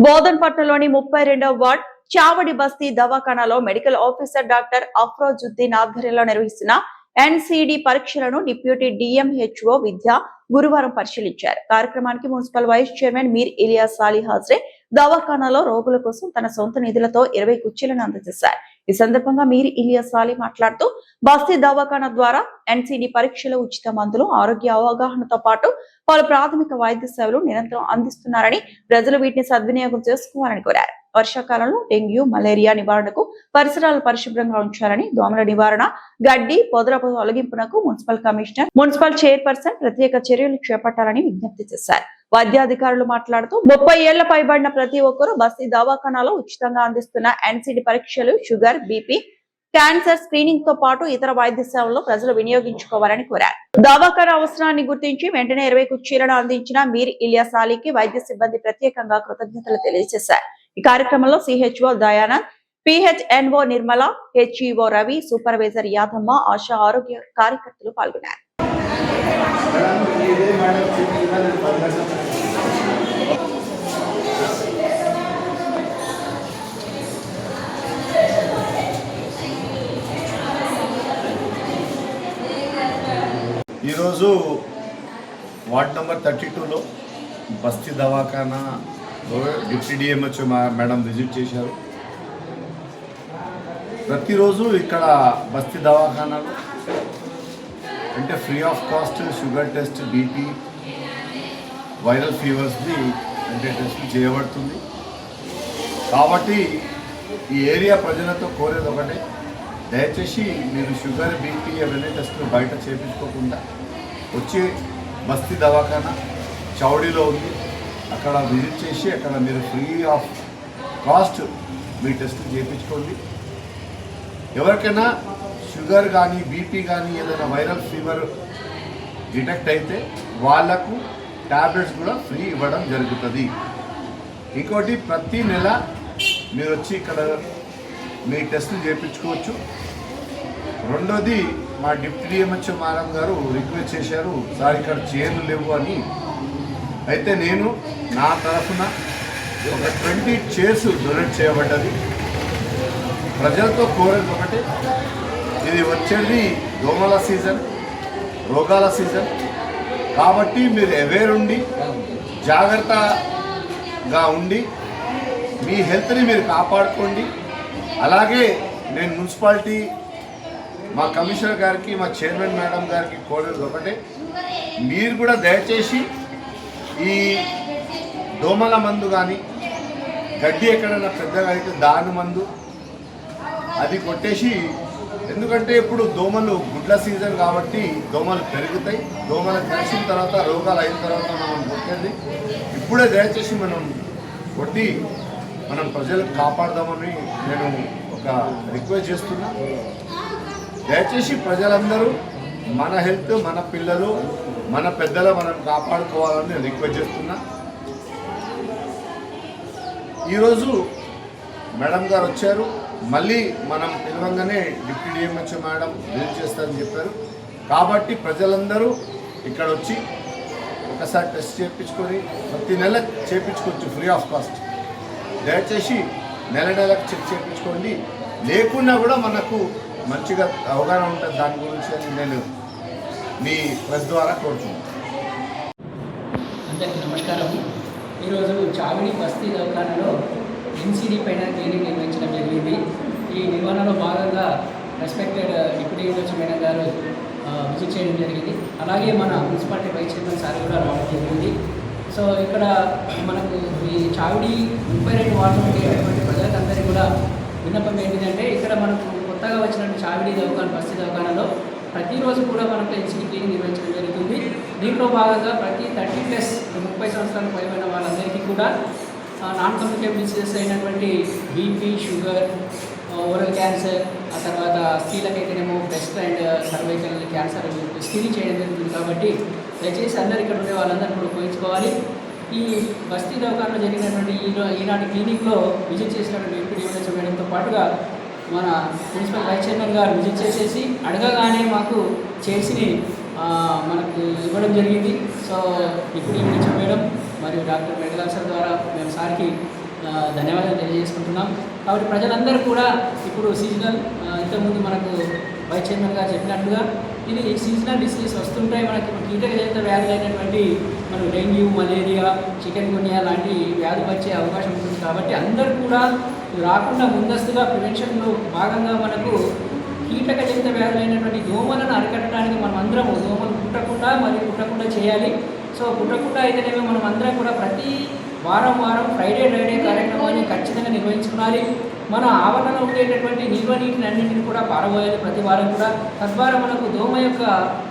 బోధన్పట్నంలోని 32వ ward చావడి బస్తీ దవాఖానాలో medical officer doctor అఫ్రోజుద్దీన్ ఆధ్వర్యంలో నిర్వహిస్తున్న ఎన్సిడి పరీక్షలను డిప్యూటీ డిఎంహెచ్ఓ విద్య గురువారం పరిశీలించారు. కార్యక్రమానికి మున్సిపల్ వైస్ చైర్మన్ మీర్ ఇలియాస్ సాలి హాజరే. దవాఖానాలో రోగుల కోసం తన సొంత నిధులతో 20 కుర్చీలను అందజేశారు. ఈ సందర్భంగా మీర్ ఇలియాస్ సాలి మాట్లాడుతూ బస్తీ దవాఖానా ద్వారా ఎన్సిడి పరీక్షలు, ఉచిత మందులు, ఆరోగ్య అవగాహనతో పాటు పలు ప్రాథమిక వైద్య సేవలు నిరంతరం అందిస్తున్నారని, ప్రజలు వీటిని సద్వినియోగం చేసుకోవాలని కోరారు. వర్షాకాలంలో డెంగ్యూ, మలేరియా నివారణకు పరిసరాలు పరిశుభ్రంగా ఉంచాలని, దోమల నివారణ, గడ్డి పొదల తొలగింపునకు మున్సిపల్ కమిషనర్, మున్సిపల్ చైర్పర్సన్ ప్రత్యేక చర్యలు చేపట్టాలని విజ్ఞప్తి చేశారు. వైద్యాధికారులు మాట్లాడుతూ 30 ఏళ్ల పైబడిన ప్రతి ఒక్కరూ బస్తీ దవాఖానాలో ఉచితంగా అందిస్తున్న ఎన్సిడి పరీక్షలు, షుగర్, బీపీ, క్యాన్సర్ స్క్రీనింగ్ తో పాటు ఇతర వైద్య సేవల్లో ప్రజలు వినియోగించుకోవాలని కోరారు. దవాఖానా అవసరాన్ని గుర్తించి వెంటనే 20 కుర్చీలను అందించిన మీర్ ఇలియాస్ సాలికి వైద్య సిబ్బంది ప్రత్యేకంగా కృతజ్ఞతలు తెలియజేశారు. ఈ కార్యక్రమంలో CHO Dayanand, PHNO Nirmala, HEO Ravi, supervisor Yadamma, ఆశా ఆరోగ్య కార్యకర్తలు పాల్గొన్నారు. ఈరోజు వార్డ్ నెంబర్ 32లో Basti Dawakhana deputy DMHO madam visit చేశారు. ప్రతిరోజు ఇక్కడ బస్తీ దవాఖానాలో అంటే free of cost sugar test, BP, viral ఫీవర్స్ది అంటే టెస్ట్ చేయబడుతుంది. కాబట్టి ఈ ఏరియా ప్రజలతో కోరేది ఒకటే, దయచేసి మీరు షుగర్, బీపీ అవన్నీ టెస్టులు బయట చేయించుకోకుండా వచ్చి బస్తీ దవాఖానా చౌడీలో ఉంది, అక్కడ విజిట్ చేసి అక్కడ మీరు ఫ్రీ ఆఫ్ కాస్ట్ మీ టెస్టులు చేయించుకోండి. ఎవరికైనా షుగర్ కానీ బీపీ కానీ ఏదైనా వైరల్ ఫీవర్ డిటెక్ట్ అయితే వాళ్లకు ట్యాబ్లెట్స్ కూడా ఫ్రీ ఇవ్వడం జరుగుతుంది. ఇంకోటి, ప్రతి నెల మీరు వచ్చి ఇక్కడ మీ టెస్టులు చేయించుకోవచ్చు. రెండోది, మా డిప్యూటీ డిఎంహెచ్ఓ మేడం గారు రిక్వెస్ట్ చేశారు, సార్ ఇక్కడ చైర్లు లేవు అని. అయితే నేను నా తరఫున ఒక 20 చైర్స్ డొనేట్ చేయబడ్డది. ప్రజలతో కోరేది ఒకటే, ఇది వచ్చేది దోమల సీజన్, రోగాల సీజన్. కాబట్టి మీరు అవేర్ ఉండి జాగ్రత్తగా ఉండి మీ హెల్త్ని మీరు కాపాడుకోండి. అలాగే నేను మున్సిపాలిటీ మా కమిషనర్ గారికి, మా చైర్మన్ మేడం గారికి కోరేది ఒకటే, మీరు కూడా దయచేసి ఈ దోమల మందు కానీ, గడ్డి ఎక్కడైనా పెద్దగా అయితే దాని మందు అది కొట్టేసి, ఎందుకంటే ఇప్పుడు దోమలు గుడ్ల సీజన్ కాబట్టి దోమలు పెరుగుతాయి. దోమలు కలిసిన తర్వాత, రోగాలు అయిన తర్వాత మనం కొట్టేది ఇప్పుడే దయచేసి మనం కొట్టి మనం ప్రజలకు కాపాడదామని నేను ఒక రిక్వెస్ట్ చేస్తున్నా. దయచేసి ప్రజలందరూ మన హెల్త్, మన పిల్లలు, మన పెద్దలు మనం కాపాడుకోవాలని నేను రిక్వెస్ట్ చేస్తున్నా. ఈరోజు మేడం గారు వచ్చారు, మళ్ళీ మనం పిలవంగానే డిప్యూటీ డిఎంహెచ్ఓ మేడం విజిట్ చేస్తారని చెప్పారు. కాబట్టి ప్రజలందరూ ఇక్కడ వచ్చి ఒకసారి టెస్ట్ చేయించుకొని ప్రతి నెల చేయించుకోవచ్చు ఫ్రీ ఆఫ్ కాస్ట్. దయచేసి నెలకు చెక్ చేయించుకోండి. లేకున్నా కూడా మనకు మంచిగా అవగాహన ఉంటుంది దాని గురించి అని నేను మీ ప్రెస్ ద్వారా కోరుతున్నాను. అందరికీ నమస్కారం. ఈరోజు చావిడి బస్తీ దవాఖానాలో ఎన్సిడి పైన ట్రైనింగ్ నిర్వహించడం జరిగింది. ఈ నిర్వహణలో భాగంగా రెస్పెక్టెడ్ డిప్యూటీ డిఎంహెచ్ఓ మేడం గారు విజిట్ చేయడం జరిగింది. అలాగే మన మున్సిపాలిటీ వైస్ చైర్మన్ సార్ కూడా రావడం జరిగింది. సో ఇక్కడ మనకు ఈ చావిడి 32 వార్డులో ఉండేటువంటి ప్రజలందరికీ కూడా విన్నపం ఏంటిదంటే, ఇక్కడ మనకు కొత్తగా వచ్చినటువంటి చావిడి దవాఖానా, బస్తీ దవాఖానాలో ప్రతిరోజు కూడా మనకు ఎన్సిడి క్లీనింగ్ నిర్వహించడం జరుగుతుంది. దీంట్లో భాగంగా ప్రతి 30+ 30 సంవత్సరాలు పైబడిన వాళ్ళందరికీ కూడా నాన్ కమ్యూనికేబుల్ డిసీజెస్ అయినటువంటి బీపీ, షుగర్, ఓరల్ క్యాన్సర్, ఆ తర్వాత స్త్రీలకైతేనేమో breast and cervical cancer screening చేయడం జరుగుతుంది. కాబట్టి దయచేసి అందరు ఇక్కడ ఉండే వాళ్ళందరూ కూడా ఉపయోగించుకోవాలి. ఈ బస్తీ దవాఖానాలో జరిగినటువంటి ఈనాటి క్లినిక్లో విజిట్ చేసినటువంటి డిప్యూటీ డిఎంహెచ్ఓ మేడంతో పాటుగా మన మున్సిపల్ వైస్ చైర్మన్ గారు విజిట్ చేసేసి అడగగానే మాకు చైర్స్ని మనకు ఇవ్వడం జరిగింది. సో డిప్యూటీ డిఎంహెచ్ఓ మేడం మరియు డాక్టర్ మెడలాల్ సార్ ద్వారా మేము సార్కి ధన్యవాదాలు తెలియజేసుకుంటున్నాం. కాబట్టి ప్రజలందరూ కూడా ఇప్పుడు సీజనల్ ఇంతకుముందు మనకు వైస్ చైర్మన్ గారు చెప్పినట్లుగా ఇది సీజనల్ డిసీజెస్ వస్తుంటాయి. మనకి కీటకజనిత వ్యాధులైనటువంటి మనకు డెంగ్యూ, మలేరియా, చికెన్ గున్యా లాంటి వ్యాధులు వచ్చే అవకాశం ఉంటుంది. కాబట్టి అందరూ కూడా రాకుండా ముందస్తుగా ప్రివెన్షన్లో భాగంగా మనకు కీటకజనిత వ్యాధులైనటువంటి దోమలను అరికట్టడానికి మనం అందరం దోమలు పుట్టకుండా చేయాలి. సో పుట్టకుండా అయితేనేమో మనం అందరం కూడా ప్రతి వారం ఫ్రైడే కార్యక్రమాన్ని ఖచ్చితంగా నిర్వహించుకోవాలి. మన ఆవరణలో ఉండేటటువంటి నిల్వ నీటిని అన్నింటిని కూడా పారబోయాలి ప్రతి వారం కూడా. తద్వారా మనకు దోమ యొక్క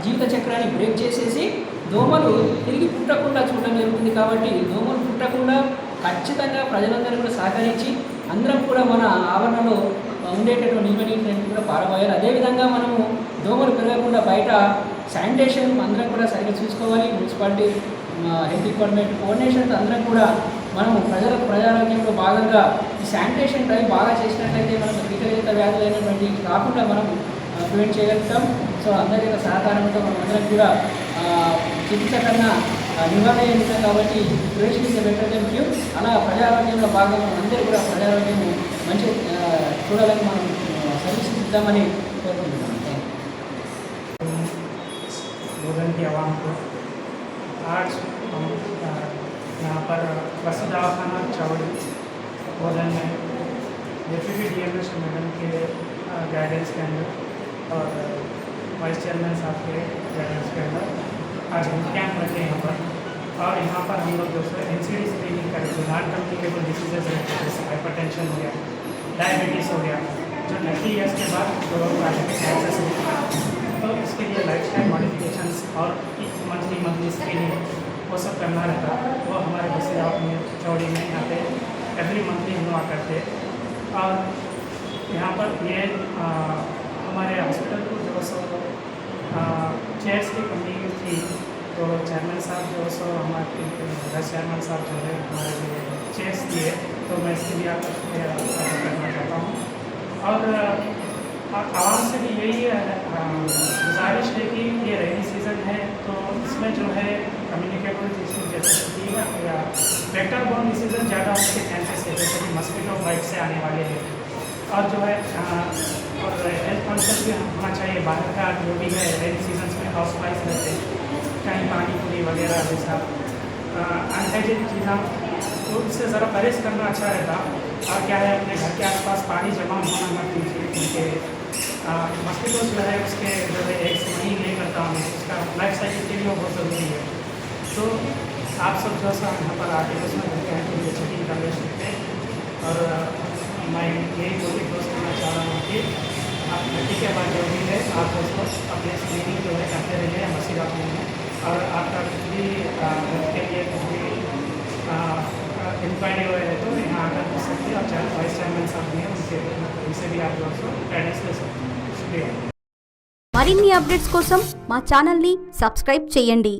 జీవిత చక్రాన్ని బ్రేక్ చేసేసి దోమలు తిరిగి పుట్టకుండా చూడడం జరుగుతుంది. కాబట్టి దోమలు పుట్టకుండా ఖచ్చితంగా ప్రజలందరూ కూడా సహకరించి అందరం కూడా మన ఆవరణలో ఉండేటటువంటి నిల్వ నీటిని కూడా పారబోయాలి. అదేవిధంగా మనము దోమలు పెరగకుండా బయట శానిటేషన్ అందరం కూడా సరిగ్గా చూసుకోవాలి. మున్సిపాలిటీ హెల్త్ డిపార్ట్మెంట్ కోఆర్డినేషన్తో అందరం కూడా మనము ప్రజారోగ్యంలో భాగంగా ఈ శానిటేషన్ డ్రైవ్ బాగా చేసినట్లయితే మనకు కీటకజనిత వ్యాధులు అయినటువంటి కాకుండా మనం ప్రివెంట్ చేయగలుగుతాం. సో అందరి యొక్క సహకారంతో మనం అందరం కూడా చికిత్స కన్నా నివారణ చేస్తాం. కాబట్టి prevention is better than cure. అలా ప్రజారోగ్యంలో భాగంగా మనం అందరూ కూడా ప్రజారోగ్యం మంచి చూడాలని మనం సర్వీసెస్ ఇద్దామని కోరుకుంటున్నాం. की आवाम को आज हम यहाँ पर बस्ती दवाखाना चावड़ी बोलन में डेप्यूटी DMS मैडम के गाइडेंस के अंदर और वाइस चेयरमैन साहब के गाइडेंस के अंदर आज हम कैंप रखे हैं यहाँ पर। और यहाँ पर हम लोग जो है NCD स्क्रीनिंग करें जो नॉन कम्युनिकेबल डिसीजेज रहते हैं, जैसे हाइपरटेंशन हो गया, डायबिटीज़ हो गया, जो 90 ईयर्स के बाद जो कैंसर से तो इसके लिए लाइफस्टाइल मॉडिफिकेशंस और मंथली स्क्रीनिंग वो सब करना रहता। वो हमारे बस्ती में चौड़ी में यहाँ पे एवरी मंथली हम लोग करते। और यहाँ पर ये हमारे हॉस्पिटल को जो सो चेयर्स की कमी थी, तो चेयरमैन साहब जो सो हमारे वाइस चेयरमैन साहब जो है हमारे लिए चेयर्स दिए, तो मैं इसके लिए आपका शुक्रिया करना चाहता हूँ। और आवाम से भी यही गुजारिश है कि ये रेनी सीज़न है, तो इसमें जो है कम्युनिकेबल डिसीज जैसे या वेक्टर बोर्न डिसीजन ज़्यादा उसके चांसेस है, जैसे कि मस्किटो बाइट से आने वाले हैं। और जो है और हेल्थ कॉन्शियस भी होना चाहिए। बाहर का जो भी है रेनी सीजन में हाउस फ्लाइज रहते हैं, कहीं पानी पूरी वगैरह जैसा अनहाइजीनिक चीज़ें, तो उससे ज़रा परहेज़ करना अच्छा रहता। और क्या है, अपने घर के आसपास पानी जमा होना मत दीजिए, क्योंकि मस्किटो जो है उसके जो है एक से वही ले करता हूँ, उसका लाइफ साइकिल के लिए बहुत ज़रूरी है। तो आप सब जो सा यहाँ पर आके उसमें घर के लिए चेकिंग कर ले सकते हैं। और मैं यही दोस्त करना चाह रहा हूँ कि आप घटी के बाद जो भी है आप दोस्तों अपने स्क्रीनिंग जो है करते रहिए मस्जिद में। और आपका भी घर के लिए कुछ भी इंक्वायरी हुए है तो यहाँ आकर कर सकते हैं। और वाइस चेयरमैन साहब हैं उनसे भी आप दोस्तों गाइडेंस ले सकते हैं। शुक्रिया। మరిన్ని అప్డేట్స్ కోసం మా ఛానల్ని సబ్స్క్రైబ్ చేయండి.